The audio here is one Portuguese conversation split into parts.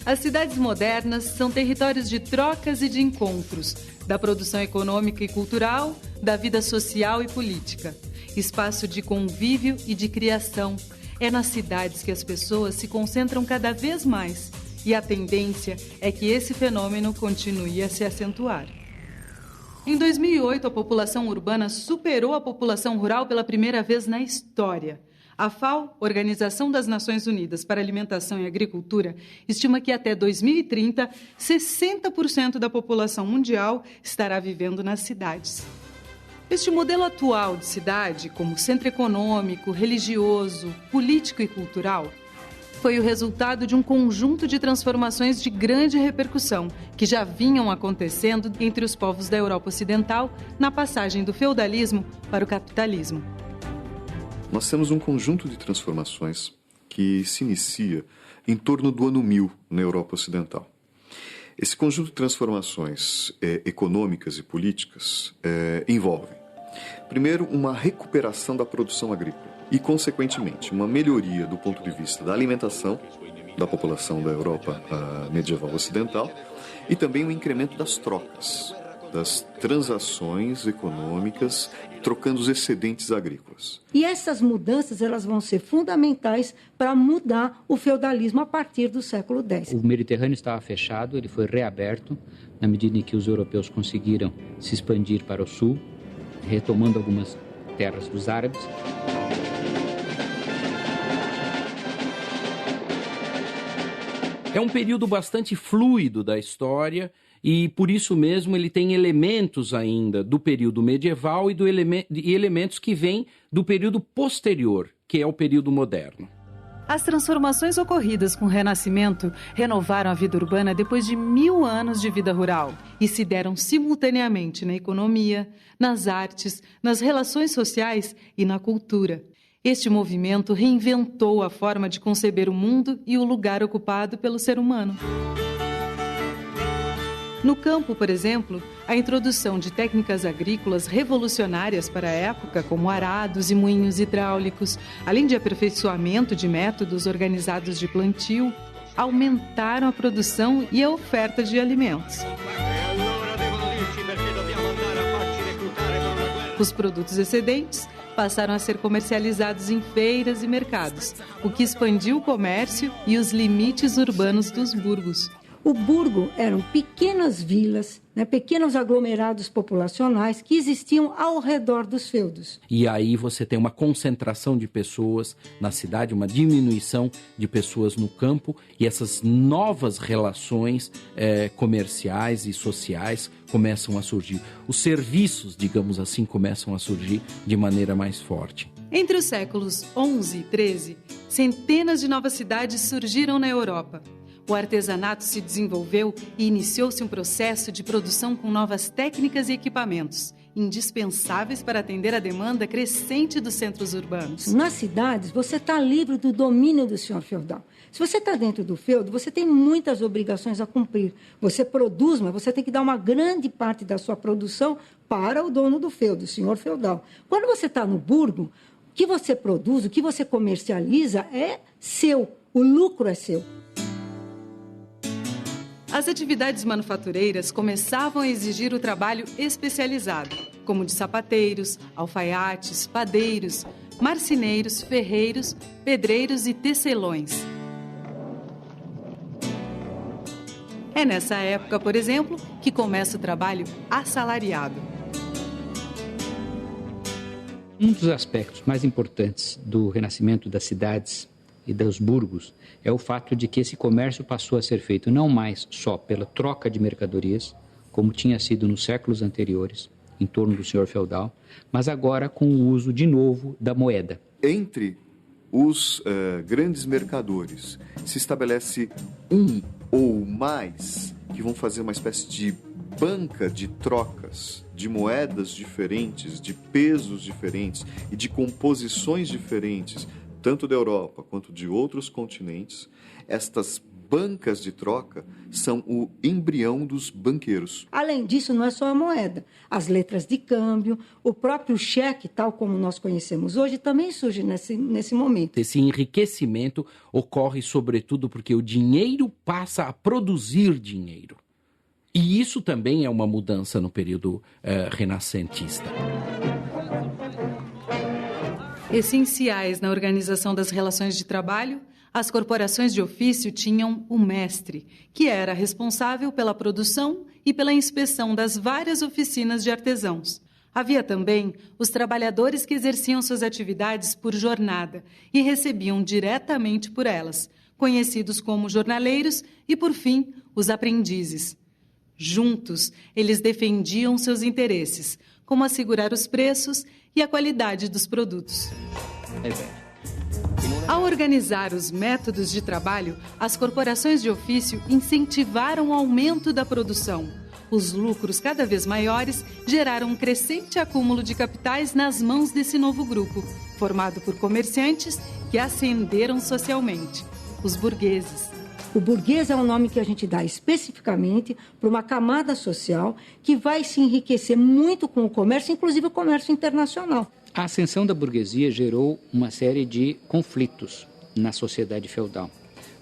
As cidades modernas são territórios de trocas e de encontros, da produção econômica e cultural, da vida social e política. Espaço de convívio e de criação. É nas cidades que as pessoas se concentram cada vez mais. E a tendência é que esse fenômeno continue a se acentuar. Em 2008, a população urbana superou a população rural pela primeira vez na história. A FAO, Organização das Nações Unidas para Alimentação e Agricultura, estima que até 2030, 60% da população mundial estará vivendo nas cidades. Este modelo atual de cidade, como centro econômico, religioso, político e cultural, foi o resultado de um conjunto de transformações de grande repercussão que já vinham acontecendo entre os povos da Europa Ocidental na passagem do feudalismo para o capitalismo. Nós temos um conjunto de transformações que se inicia em torno do ano 1000 na Europa Ocidental. Esse conjunto de transformações econômicas e políticas envolve, primeiro, uma recuperação da produção agrícola e, consequentemente, uma melhoria do ponto de vista da alimentação da população da Europa medieval ocidental e também um incremento das trocas, das transações econômicas, trocando os excedentes agrícolas. E essas mudanças elas vão ser fundamentais para mudar o feudalismo a partir do século X. O Mediterrâneo estava fechado, ele foi reaberto na medida em que os europeus conseguiram se expandir para o sul, retomando algumas terras dos árabes. É um período bastante fluido da história e, por isso mesmo, ele tem elementos ainda do período medieval e elementos que vêm do período posterior, que é o período moderno. As transformações ocorridas com o Renascimento renovaram a vida urbana depois de 1000 anos de vida rural e se deram simultaneamente na economia, nas artes, nas relações sociais e na cultura. Este movimento reinventou a forma de conceber o mundo e o lugar ocupado pelo ser humano. No campo, por exemplo, a introdução de técnicas agrícolas revolucionárias para a época, como arados e moinhos hidráulicos, além de aperfeiçoamento de métodos organizados de plantio, aumentaram a produção e a oferta de alimentos. Os produtos excedentes passaram a ser comercializados em feiras e mercados, o que expandiu o comércio e os limites urbanos dos burgos. O burgo eram pequenas vilas, pequenos aglomerados populacionais que existiam ao redor dos feudos. E aí você tem uma concentração de pessoas na cidade, uma diminuição de pessoas no campo e essas novas relações comerciais e sociais começam a surgir. Os serviços, digamos assim, começam a surgir de maneira mais forte. Entre os séculos XI e XIII, centenas de novas cidades surgiram na Europa. O artesanato se desenvolveu e iniciou-se um processo de produção com novas técnicas e equipamentos, indispensáveis para atender a demanda crescente dos centros urbanos. Nas cidades, você está livre do domínio do senhor feudal. Se você está dentro do feudo, você tem muitas obrigações a cumprir. Você produz, mas você tem que dar uma grande parte da sua produção para o dono do feudo, o senhor feudal. Quando você está no burgo, o que você produz, o que você comercializa é seu, o lucro é seu. As atividades manufatureiras começavam a exigir o trabalho especializado, como de sapateiros, alfaiates, padeiros, marceneiros, ferreiros, pedreiros e tecelões. É nessa época, por exemplo, que começa o trabalho assalariado. Um dos aspectos mais importantes do renascimento das cidades e dos burgos é o fato de que esse comércio passou a ser feito não mais só pela troca de mercadorias, como tinha sido nos séculos anteriores, em torno do senhor feudal, mas agora com o uso de novo da moeda. Entre os grandes mercadores se estabelece um ou mais que vão fazer uma espécie de banca de trocas, de moedas diferentes, de pesos diferentes e de composições diferentes, tanto da Europa quanto de outros continentes. Estas bancas de troca são o embrião dos banqueiros. Além disso, não é só a moeda. As letras de câmbio, o próprio cheque, tal como nós conhecemos hoje, também surge nesse momento. Esse enriquecimento ocorre, sobretudo, porque o dinheiro passa a produzir dinheiro. E isso também é uma mudança no período renascentista. Essenciais na organização das relações de trabalho, as corporações de ofício tinham o mestre, que era responsável pela produção e pela inspeção das várias oficinas de artesãos. Havia também os trabalhadores que exerciam suas atividades por jornada e recebiam diretamente por elas, conhecidos como jornaleiros e, por fim, os aprendizes. Juntos, eles defendiam seus interesses, como assegurar os preços e a qualidade dos produtos. Ao organizar os métodos de trabalho, as corporações de ofício incentivaram o aumento da produção. Os lucros cada vez maiores geraram um crescente acúmulo de capitais nas mãos desse novo grupo, formado por comerciantes que ascenderam socialmente, os burgueses. O burguês é um nome que a gente dá especificamente para uma camada social que vai se enriquecer muito com o comércio, inclusive o comércio internacional. A ascensão da burguesia gerou uma série de conflitos na sociedade feudal,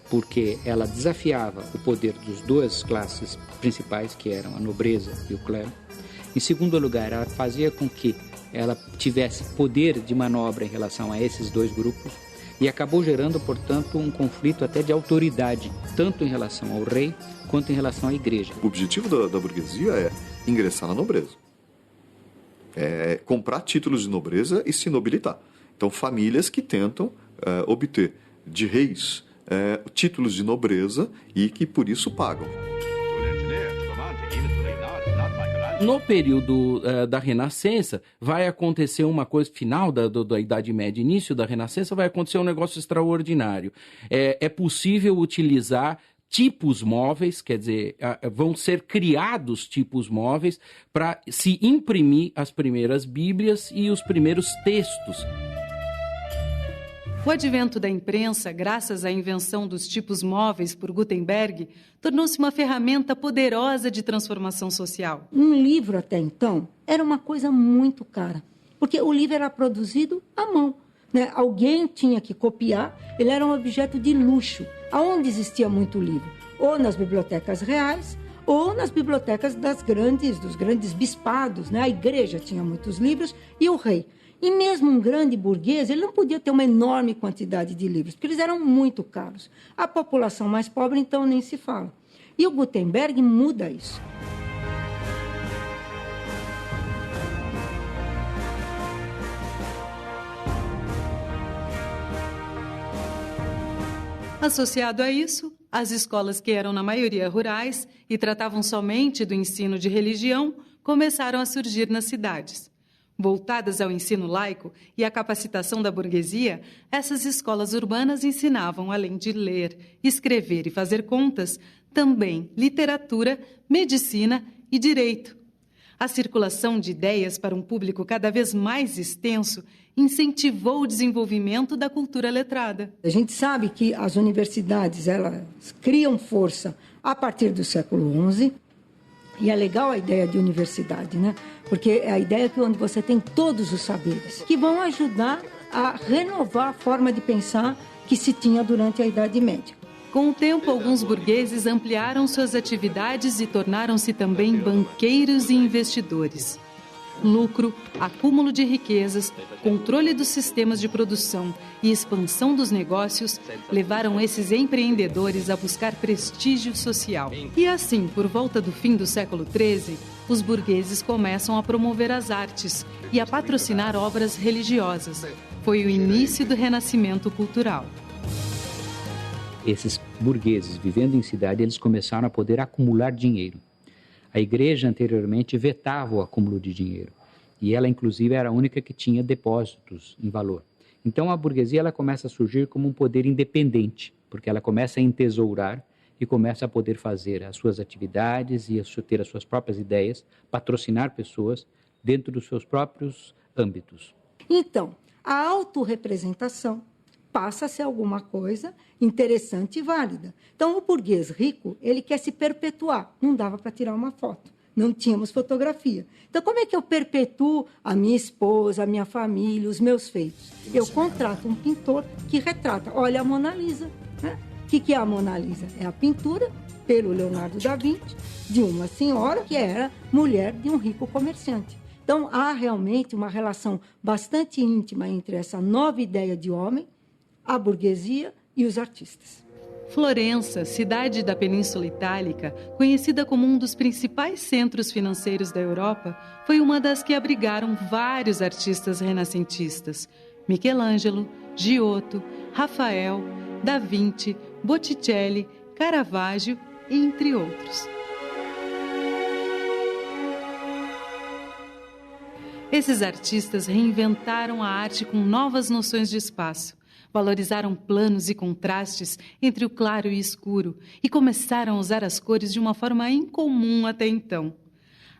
porque ela desafiava o poder das duas classes principais, que eram a nobreza e o clero. Em segundo lugar, ela fazia com que ela tivesse poder de manobra em relação a esses dois grupos e acabou gerando, portanto, um conflito até de autoridade, tanto em relação ao rei quanto em relação à igreja. O objetivo da burguesia é ingressar na nobreza. É comprar títulos de nobreza e se nobilitar. Então, famílias que tentam obter de reis títulos de nobreza e que, por isso, pagam. No período da Renascença, vai acontecer uma coisa, final da Idade Média, início da Renascença, vai acontecer um negócio extraordinário. É possível utilizar tipos móveis, quer dizer, vão ser criados tipos móveis para se imprimir as primeiras Bíblias e os primeiros textos. O advento da imprensa, graças à invenção dos tipos móveis por Gutenberg, tornou-se uma ferramenta poderosa de transformação social. Um livro, até então, era uma coisa muito cara, porque o livro era produzido à mão, né? Alguém tinha que copiar, ele era um objeto de luxo. Aonde existia muito livro? Ou nas bibliotecas reais, ou nas bibliotecas dos grandes bispados, né? A igreja tinha muitos livros e o rei. E mesmo um grande burguês, ele não podia ter uma enorme quantidade de livros, porque eles eram muito caros. A população mais pobre, então, nem se fala. E o Gutenberg muda isso. Associado a isso, as escolas que eram na maioria rurais e tratavam somente do ensino de religião começaram a surgir nas cidades. Voltadas ao ensino laico e à capacitação da burguesia, essas escolas urbanas ensinavam, além de ler, escrever e fazer contas, também literatura, medicina e direito. A circulação de ideias para um público cada vez mais extenso incentivou o desenvolvimento da cultura letrada. A gente sabe que as universidades elas criam força a partir do século XI, e é legal a ideia de universidade, né? Porque é a ideia que onde você tem todos os saberes, que vão ajudar a renovar a forma de pensar que se tinha durante a Idade Média. Com o tempo, alguns burgueses ampliaram suas atividades e tornaram-se também banqueiros e investidores. Lucro, acúmulo de riquezas, controle dos sistemas de produção e expansão dos negócios levaram esses empreendedores a buscar prestígio social. E assim, por volta do fim do século XIII, os burgueses começam a promover as artes e a patrocinar obras religiosas. Foi o início do renascimento cultural. Esses burgueses, vivendo em cidade, eles começaram a poder acumular dinheiro. A igreja anteriormente vetava o acúmulo de dinheiro e ela, inclusive, era a única que tinha depósitos em valor. Então, a burguesia ela começa a surgir como um poder independente, porque ela começa a entesourar e começa a poder fazer as suas atividades e ter as suas próprias ideias, patrocinar pessoas dentro dos seus próprios âmbitos. Então, a autorrepresentação passa a ser alguma coisa interessante e válida. Então, o burguês rico, ele quer se perpetuar. Não dava para tirar uma foto, não tínhamos fotografia. Então, como é que eu perpetuo a minha esposa, a minha família, os meus feitos? Eu contrato um pintor que retrata. Olha a Mona Lisa, né? O que é a Mona Lisa? É a pintura, pelo Leonardo da Vinci, de uma senhora que era mulher de um rico comerciante. Então, há realmente uma relação bastante íntima entre essa nova ideia de homem, a burguesia e os artistas. Florença, cidade da Península Itálica, conhecida como um dos principais centros financeiros da Europa, foi uma das que abrigaram vários artistas renascentistas. Michelangelo, Giotto, Rafael, Da Vinci, Botticelli, Caravaggio, entre outros. Esses artistas reinventaram a arte com novas noções de espaço, valorizaram planos e contrastes entre o claro e o escuro e começaram a usar as cores de uma forma incomum até então.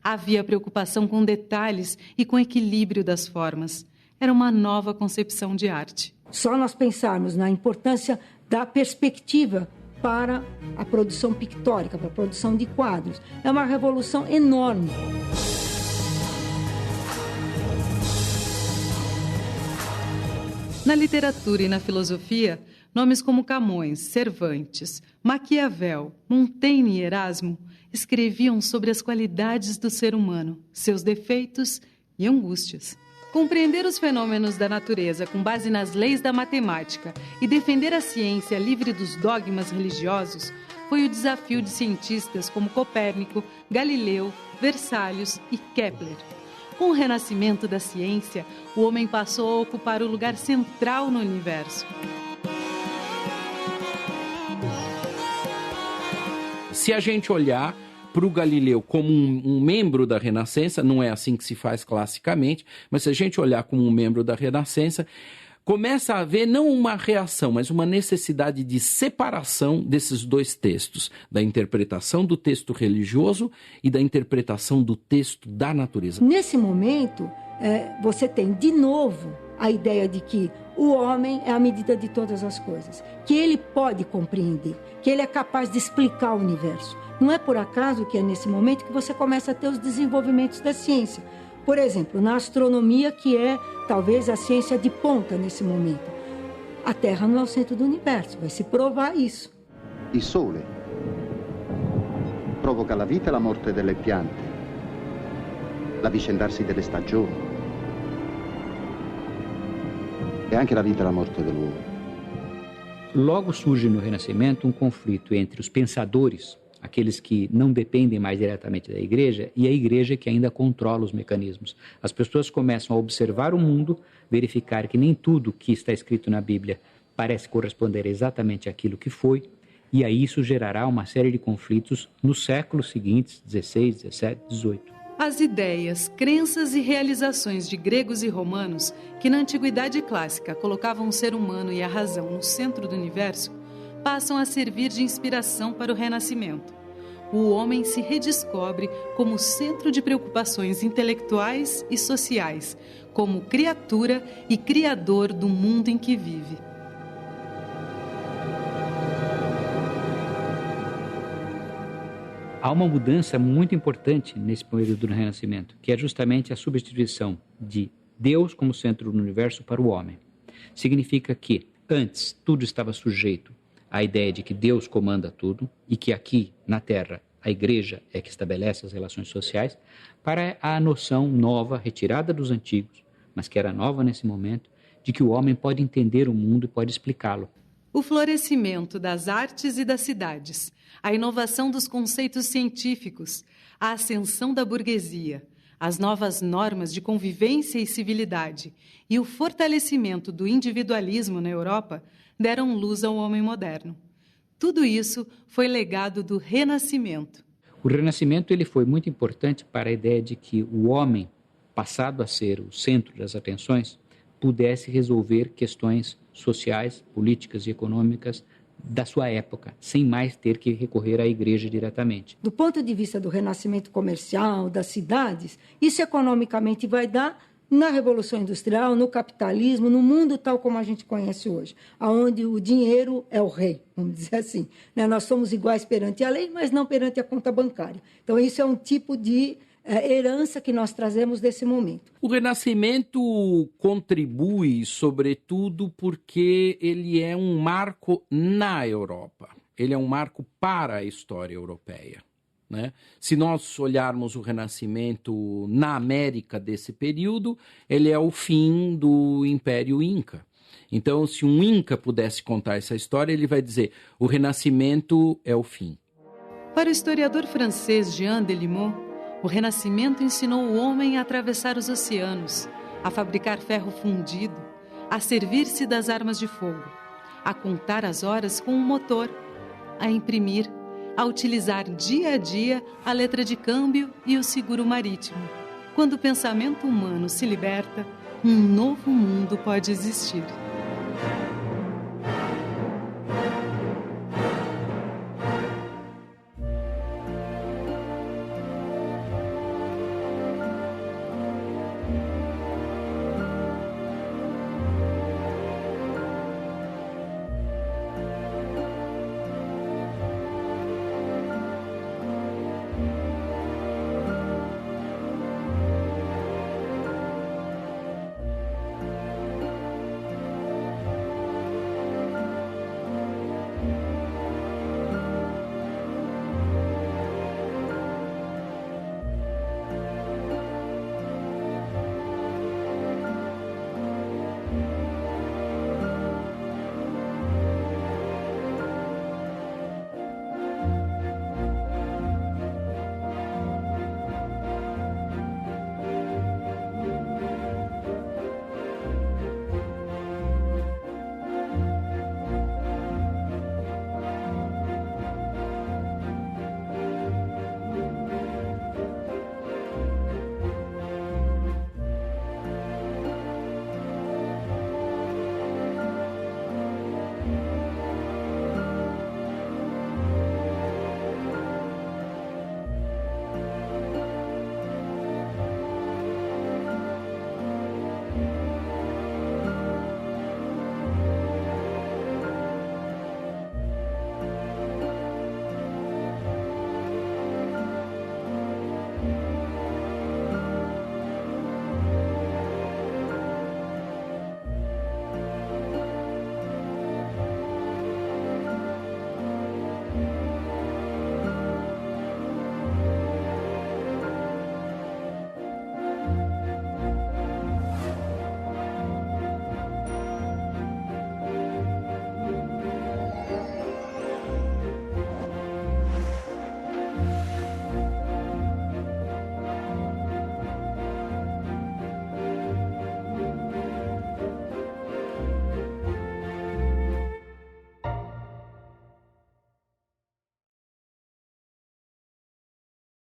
Havia preocupação com detalhes e com equilíbrio das formas. Era uma nova concepção de arte. Só nós pensarmos na importância da perspectiva para a produção pictórica, para a produção de quadros. É uma revolução enorme. Na literatura e na filosofia, nomes como Camões, Cervantes, Maquiavel, Montaigne e Erasmo escreviam sobre as qualidades do ser humano, seus defeitos e angústias. Compreender os fenômenos da natureza com base nas leis da matemática e defender a ciência livre dos dogmas religiosos foi o desafio de cientistas como Copérnico, Galileu, Vesalius e Kepler. Com o renascimento da ciência, o homem passou a ocupar o lugar central no universo. Se a gente olhar para o Galileu como um membro da Renascença, não é assim que se faz classicamente, mas se a gente olhar como um membro da Renascença, começa a haver não uma reação, mas uma necessidade de separação desses dois textos, da interpretação do texto religioso e da interpretação do texto da natureza. Nesse momento, você tem de novo a ideia de que o homem é a medida de todas as coisas, que ele pode compreender, que ele é capaz de explicar o universo. Não é por acaso que é nesse momento que você começa a ter os desenvolvimentos da ciência. Por exemplo, na astronomia, que é talvez a ciência de ponta nesse momento. A Terra não é o centro do universo, vai se provar isso. Il sole provoca la vita e la morte delle piante, l'avvicendarsi delle stagioni e anche la vita e la morte dell'uomo. Logo surge no Renascimento um conflito entre os pensadores, aqueles que não dependem mais diretamente da igreja, e a igreja que ainda controla os mecanismos. As pessoas começam a observar o mundo, verificar que nem tudo que está escrito na Bíblia parece corresponder exatamente àquilo que foi, e aí isso gerará uma série de conflitos nos séculos seguintes, 16, 17, 18. As ideias, crenças e realizações de gregos e romanos, que na Antiguidade Clássica colocavam o ser humano e a razão no centro do universo, passam a servir de inspiração para o Renascimento. O homem se redescobre como centro de preocupações intelectuais e sociais, como criatura e criador do mundo em que vive. Há uma mudança muito importante nesse período do Renascimento, que é justamente a substituição de Deus como centro do universo para o homem. Significa que, antes, tudo estava sujeito à ideia de que Deus comanda tudo e que aqui, na Terra, a Igreja é que estabelece as relações sociais, para a noção nova, retirada dos antigos, mas que era nova nesse momento, de que o homem pode entender o mundo e pode explicá-lo. O florescimento das artes e das cidades, a inovação dos conceitos científicos, a ascensão da burguesia, as novas normas de convivência e civilidade e o fortalecimento do individualismo na Europa deram luz ao homem moderno. Tudo isso foi legado do Renascimento. O Renascimento ele foi muito importante para a ideia de que o homem, passado a ser o centro das atenções, pudesse resolver questões sociais, políticas e econômicas da sua época, sem mais ter que recorrer à igreja diretamente. Do ponto de vista do renascimento comercial, das cidades, isso economicamente vai dar na Revolução Industrial, no capitalismo, no mundo tal como a gente conhece hoje, onde o dinheiro é o rei, vamos dizer assim. Nós somos iguais perante a lei, mas não perante a conta bancária. Então, isso é um tipo de herança que nós trazemos desse momento. O Renascimento contribui, sobretudo, porque ele é um marco na Europa. Ele é um marco para a história europeia. Né? Se nós olharmos o Renascimento na América desse período, ele é o fim do Império Inca. Então, se um Inca pudesse contar essa história, ele vai dizer: o Renascimento é o fim. Para o historiador francês Jean Delimot, o Renascimento ensinou o homem a atravessar os oceanos, a fabricar ferro fundido, a servir-se das armas de fogo, a contar as horas com um motor, a imprimir, a utilizar dia a dia a letra de câmbio e o seguro marítimo. Quando o pensamento humano se liberta, um novo mundo pode existir.